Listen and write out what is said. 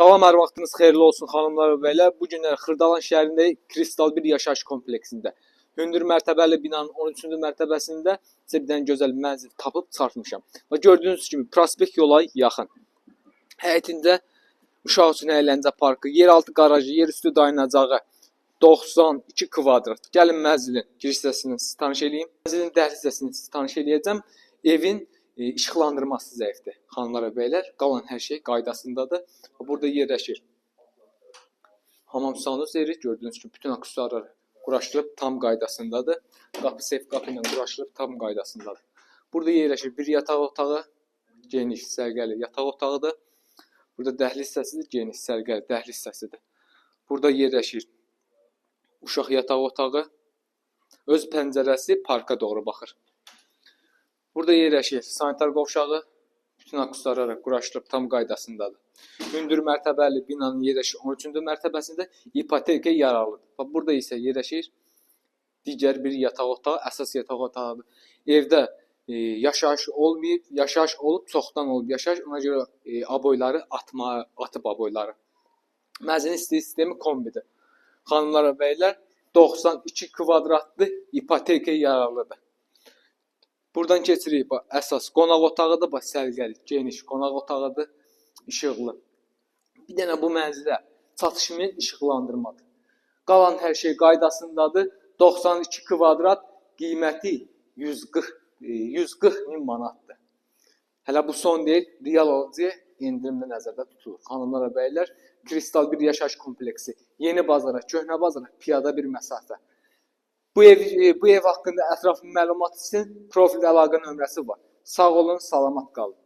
Salam, hər vaxtınız xeyirli olsun xanımlar və bəylər. Bu günlər Xırdalan şəhərində Kristal bir yaşayış kompleksində hündür mərtəbəli binanın 13-cü mərtəbəsində sizə bir dənə gözəl mənzil tapıb çıxartmışam. Və gördüyünüz kimi prospekt yola yaxın. Həyətində uşaq üçün əyləncə parkı, yeraltı qarajı, yerüstü dayanacağı 92 kvadrat. Gəlin mənzilin giriş hissəsini siz tanış edeyim. Mənzilin dəhliz hissəsini siz tanış edəcəm. Evin işıqlandırması zəifdir. Xanımlar və bəylər, qalan hər şey qaydasındadır. Burada yerləşir hamam sanuz yeri. Gördüyünüz kimi bütün aksesuarlar quraşdırıb tam qaydasındadır. Qapı seyf qapı ilə quraşdırıb tam qaydasındadır. Burada yerləşir bir yataq otağı, geniş, sərgəli yataq otağıdır. Burada dəhliz hissəsidir, geniş, sərgəli dəhliz hissəsidir. Burada yerləşir uşaq yataq otağı, öz pəncərəsi parka doğru baxır. Burada yerləşir sanitar qovşağı, bütün aksesuarlar quraşdırıb tam qaydasındadır. Hündür mərtəbəli binanın yerləşir 13-cü mərtəbəsində ipoteka yararlıdır. Burada isə yerləşir digər bir yataq otağı, əsas yataq otağıdır. Evdə yaşayış olmayıb, yaşayış olub, çoxdan olub yaşayış. Ona görə aboyları atıb aboyları. Mənzilin istilik sistemi kombidir. Xanımlar və bəylər, 92 kvadratlı ipoteka yararlıdır. Buradan keçirik, əsas qonaq otağıdır, sərgəli, geniş qonaq otağıdır, işıqlı. Bir dənə bu mənzilə çatışmayan işıqlandırmadır. Qalan hər şey qaydasındadır. 92 kvadrat, qiyməti 140 min manatdır. Hələ bu son deyil, real alıcıya endirimli nəzərdə tutulur. Xanımlar və bəylər, Kristal bir yaşayış kompleksi, Yeni Bazara, Köhnə Bazara piyada bir məsafə. Bu ev haqqında ətraflı məlumat üçün profildə əlaqə nömrəsi var. Sağ olun, salamat qalın.